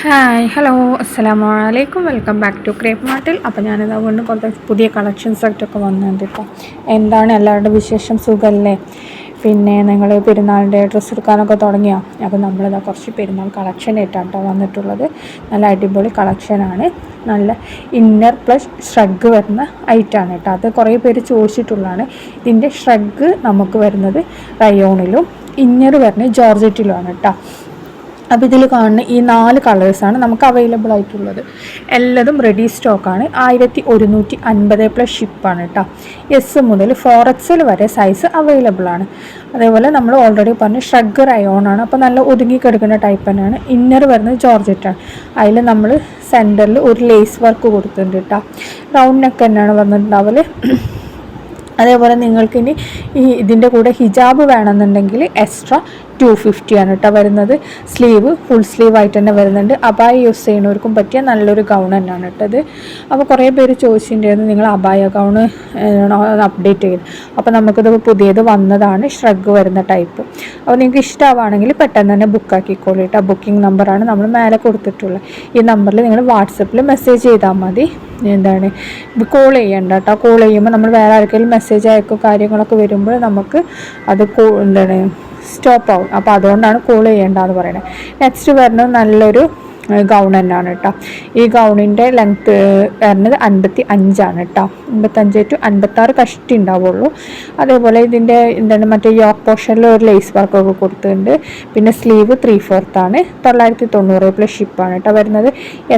Hi hello അസ്സലാമു അലൈക്കും welcome back to crepe മാർട്ടിൽ. അപ്പോൾ ഞാനിത് അതുകൊണ്ട് കുറച്ച് പുതിയ കളക്ഷൻസ് ആയിട്ടൊക്കെ വന്നിട്ടുണ്ട് കേട്ടോ. എന്താണ് എല്ലാവരുടെ വിശേഷം, സുഖമല്ലേ? പിന്നെ നിങ്ങൾ പെരുന്നാളിൻ്റെ ഡ്രസ്സ് എടുക്കാനൊക്കെ തുടങ്ങിയോ? അപ്പോൾ നമ്മളിതാ കുറച്ച് പെരുന്നാൾ കളക്ഷൻ ആയിട്ടാണ് കേട്ടോ വന്നിട്ടുള്ളത്. നല്ല അടിപൊളി കളക്ഷനാണ്. നല്ല ഇന്നർ പ്ലസ് ഷ്രഗ് വരുന്ന ഐറ്റാണ് കേട്ടോ. അത് കുറേ പേര് ചോദിച്ചിട്ടുള്ളതാണ്. ഇതിൻ്റെ ഷ്രഗ് നമുക്ക് വരുന്നത് റയോണിലും ഇന്നർ വരുന്നത് ജോർജറ്റിലുമാണ് കേട്ടോ. അപ്പോൾ ഇതിൽ കാണുന്ന ഈ 4 കളേഴ്സാണ് നമുക്ക് അവൈലബിൾ ആയിട്ടുള്ളത്. എല്ലാതും റെഡി സ്റ്റോക്കാണ്. 1150 പ്ലസ് ഷിപ്പാണ് കേട്ടോ. എസ് മുതൽ 4XL വരെ സൈസ് അവൈലബിൾ ആണ്. അതേപോലെ നമ്മൾ ഓൾറെഡി പറഞ്ഞ ഷ്രഗ് റയോണാണ്. അപ്പോൾ നല്ല ഒതുങ്ങിക്കിടക്കുന്ന ടൈപ്പ് തന്നെയാണ്. ഇന്നർ വരുന്നത് ജോർജറ്റാണ്. അതിൽ നമ്മൾ സെൻറ്ററിൽ ഒരു ലേസ് വർക്ക് കൊടുത്തിട്ടുണ്ട് കേട്ടോ. റൗണ്ട് നെക്ക് തന്നെയാണ് വന്നിട്ടുണ്ടാവല്. അതേപോലെ നിങ്ങൾക്കിനി ഇതിൻ്റെ കൂടെ ഹിജാബ് വേണമെന്നുണ്ടെങ്കിൽ എക്സ്ട്രാ 250 ആണ് കേട്ടോ വരുന്നത്. സ്ലീവ് ഫുൾ സ്ലീവ് ആയിട്ട് തന്നെ വരുന്നുണ്ട്. അബായ യൂസ് ചെയ്യുന്നവർക്കും പറ്റിയ നല്ലൊരു ഗൗൺ തന്നെയാണ് കേട്ടത്. അപ്പോൾ കുറേ പേര് ചോദിച്ചിട്ടുണ്ടായിരുന്നു നിങ്ങൾ അബായ ഗൗണ് അപ്ഡേറ്റ് ചെയ്യും. അപ്പോൾ നമുക്കിത് പുതിയത് വന്നതാണ്, ഷ്രഗ് വരുന്ന ടൈപ്പ്. അപ്പോൾ നിങ്ങൾക്ക് ഇഷ്ടമാവുകയാണെങ്കിൽ പെട്ടെന്ന് തന്നെ ബുക്കാക്കിക്കോളൂ കേട്ടോ. ബുക്കിംഗ് നമ്പറാണ് നമ്മൾ മേലെ കൊടുത്തിട്ടുള്ളത്. ഈ നമ്പറിൽ നിങ്ങൾ വാട്സപ്പിൽ മെസ്സേജ് ചെയ്താൽ മതി. എന്താണ് കോൾ ചെയ്യണ്ട കേട്ടോ. കോൾ ചെയ്യുമ്പോൾ നമ്മൾ വേറെ ആർക്കെങ്കിലും മെസ്സേജ് അയക്കും കാര്യങ്ങളൊക്കെ വരുമ്പോൾ നമുക്ക് അത് എന്താണ് സ്റ്റോപ്പ് ആവും. അപ്പോൾ അതുകൊണ്ടാണ് കോൾ ചെയ്യേണ്ടതെന്ന് പറയുന്നത്. നെക്സ്റ്റ് വരുന്നത് നല്ലൊരു ഗൗൺ തന്നെയാണ് കേട്ടോ. ഈ ഗൗണിൻ്റെ ലെങ്ത്ത് വരുന്നത് 55 കേട്ടോ. 55 to 56 കഷ്ടി ഉണ്ടാവുള്ളൂ. അതേപോലെ ഇതിൻ്റെ എന്താണ് മറ്റേ യോക്ക് പോർഷനിൽ ഒരു ലേസ് വർക്കൊക്കെ കൊടുത്തിട്ടുണ്ട്. പിന്നെ സ്ലീവ് 3/4 ആണ്. 990 പ്ലസ് ഷിപ്പാണ് കേട്ടോ വരുന്നത്.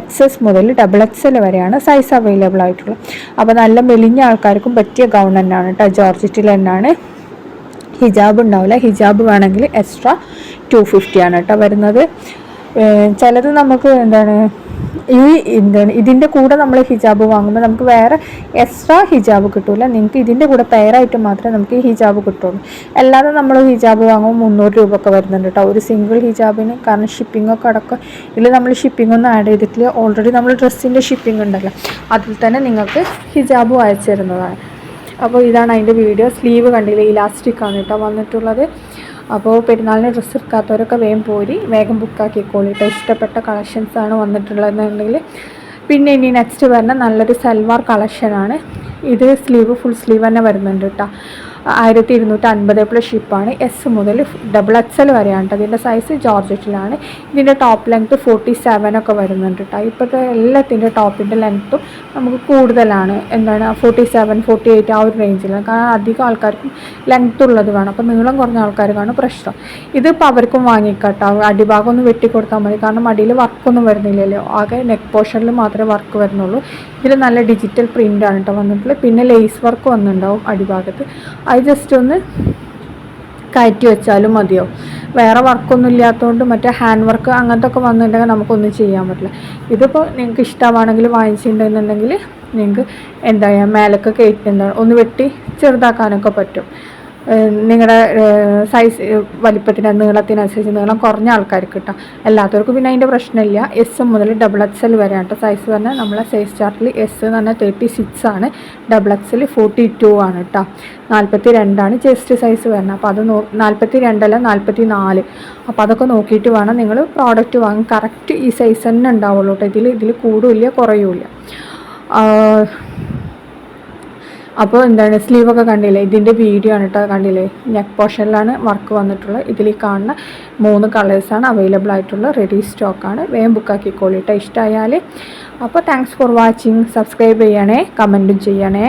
XS മുതൽ XXL വരെയാണ് സൈസ് അവൈലബിൾ ആയിട്ടുള്ളത്. അപ്പോൾ നല്ല മെലിഞ്ഞ ആൾക്കാർക്കും പറ്റിയ ഗൗൺ തന്നെയാണ് കേട്ടോ. ജോർജറ്റിൽ തന്നെയാണ്. ഹിജാബ് ഉണ്ടാവില്ല. ഹിജാബ് വേണമെങ്കിൽ എക്സ്ട്രാ 250 ആണ് കേട്ടോ വരുന്നത്. ചിലത് നമുക്ക് എന്താണ് ഇതിൻ്റെ കൂടെ നമ്മൾ ഹിജാബ് വാങ്ങുമ്പോൾ നമുക്ക് വേറെ എക്സ്ട്രാ ഹിജാബ് കിട്ടില്ല. നിങ്ങൾക്ക് ഇതിൻ്റെ കൂടെ പെയറായിട്ട് മാത്രമേ നമുക്ക് ഈ ഹിജാബ് കിട്ടുള്ളൂ. അല്ലാതെ നമ്മൾ ഹിജാബ് വാങ്ങുമ്പോൾ 300 രൂപ ഒക്കെ വരുന്നുണ്ട് കേട്ടോ ഒരു സിംഗിൾ ഹിജാബിന്. കാരണം ഷിപ്പിങ്ങൊക്കെ അടക്കം ഇതിൽ നമ്മൾ ഷിപ്പിംഗ് ഒന്നും ആഡ് ചെയ്തിട്ടില്ല. ഓൾറെഡി നമ്മൾ ഡ്രസ്സിൻ്റെ ഷിപ്പിംഗ് ഉണ്ടല്ലോ, അതിൽ തന്നെ നിങ്ങൾക്ക് ഹിജാബ് അയച്ചു തരുന്നതാണ്. അപ്പോൾ ഇതാണ് അതിൻ്റെ വീഡിയോ. സ്ലീവ് കണ്ടില്ലേ, ഇലാസ്റ്റിക്കാണ് കേട്ടോ വന്നിട്ടുള്ളത്. അപ്പോൾ പെരുന്നാളിന് ഡ്രസ്സ് എടുക്കാത്തവരൊക്കെ വേഗം ബുക്കാക്കിക്കോളൂ കേട്ടോ. ഇഷ്ടപ്പെട്ട കളക്ഷൻസാണ് വന്നിട്ടുള്ളതെന്നുണ്ടെങ്കിൽ. പിന്നെ ഇനി നെക്സ്റ്റ് വരുന്ന നല്ലൊരു സൽവാർ കളക്ഷനാണ്. ഇത് സ്ലീവ് ഫുൾ സ്ലീവ് തന്നെ വരുന്നുണ്ട് കേട്ടോ. 1250 പ്ലസ് ഷിപ്പാണ്. എസ് മുതൽ XXL വരെയാണ് കേട്ടോ. ഇതിൻ്റെ സൈസ് ജോർജറ്റിലാണ്. ഇതിൻ്റെ ടോപ്പ് ലെങ്ത്ത് 47 ഒക്കെ വരുന്നുണ്ട് കേട്ടോ. ഇപ്പോഴത്തെ എല്ലാത്തിൻ്റെ ടോപ്പിൻ്റെ ലെങ്ത്തും നമുക്ക് കൂടുതലാണ്. എന്താണ് 47, 48 ആ ഒരു റേഞ്ചിലാണ്. കാരണം അധികം ആൾക്കാർക്കും ലെങ്ത്ത് ഉള്ളത് വേണം. അപ്പോൾ നീളം കുറഞ്ഞ ആൾക്കാർക്കാണ് പ്രശ്നം. ഇതിപ്പോൾ അവർക്കും വാങ്ങിക്കട്ടോ. അടിഭാഗം ഒന്ന് വെട്ടിക്കൊടുത്താൽ മതി. കാരണം അടിയിൽ വർക്കൊന്നും വരുന്നില്ലല്ലോ. ആകെ നെക്ക് പോർഷനിൽ മാത്രമേ വർക്ക് വരുന്നുള്ളൂ. ഇതിൽ നല്ല ഡിജിറ്റൽ പ്രിൻ്റാണ് കേട്ടോ വന്നിട്ടുള്ളത്. പിന്നെ ലേസ് വർക്ക് വന്നിട്ടുണ്ടാവും അടിഭാഗത്ത്. അത് ജസ്റ്റ് ഒന്ന് കയറ്റി വെച്ചാലും മതിയോ. വേറെ വർക്കൊന്നും ഇല്ലാത്തതുകൊണ്ട് മറ്റേ ഹാൻഡ് വർക്ക് അങ്ങനത്തെ ഒക്കെ വന്നിട്ടുണ്ടെങ്കിൽ നമുക്കൊന്നും ചെയ്യാൻ പറ്റില്ല. ഇതിപ്പോൾ നിങ്ങൾക്ക് ഇഷ്ടമാണെങ്കിൽ വാങ്ങിച്ചിട്ടുണ്ടെന്നുണ്ടെങ്കിൽ നിങ്ങൾക്ക് എന്താ ചെയ്യുക, മേലൊക്കെ കയറ്റി ഒന്ന് വെട്ടി ചെറുതാക്കാനൊക്കെ പറ്റും. നിങ്ങളുടെ സൈസ് വലിപ്പത്തിന് നീളത്തിനനുസരിച്ച് നീളം കുറഞ്ഞ ആൾക്കാർക്ക് കിട്ടാം. അല്ലാത്തവർക്ക് പിന്നെ അതിൻ്റെ പ്രശ്നമില്ല. എസ് മുതൽ XXL വരെയാണ് കേട്ടോ സൈസ് പറഞ്ഞാൽ. നമ്മളെ സൈസ് ചാർട്ടിൽ എസ് എന്ന് പറഞ്ഞാൽ 36 ആണ്. XXL 42 ആണ് കേട്ടോ. 42 ആണ് ചെസ്റ്റ് സൈസ് വരുന്നത്. അപ്പോൾ അത് 42 അല്ല 44. അപ്പോൾ അതൊക്കെ നോക്കിയിട്ട് വേണം നിങ്ങൾ പ്രോഡക്റ്റ് വാങ്ങാൻ. കറക്റ്റ് ഈ സൈസ് തന്നെ ഉണ്ടാവുള്ളൂ കേട്ടോ. ഇതിൽ കൂടുമില്ല കുറയുമില്ല. അപ്പോൾ എന്താണ് സ്ലീവൊക്കെ കണ്ടില്ലേ, ഇതിൻ്റെ വീഡിയോ ആണ് കേട്ടോ. കണ്ടില്ലേ, നെക്ക് പോർഷനിലാണ് വർക്ക് വന്നിട്ടുള്ളത്. ഇതിൽ കാണുന്ന 3 കളേഴ്സാണ് അവൈലബിൾ ആയിട്ടുള്ള റെഡി സ്റ്റോക്കാണ്. വേഗം ബുക്കാക്കിക്കോളൂ കേട്ടോ ഇഷ്ടമായാൽ. അപ്പോൾ താങ്ക്സ് ഫോർ വാച്ചിങ്. സബ്സ്ക്രൈബ് ചെയ്യണേ, കമൻറ്റും ചെയ്യണേ.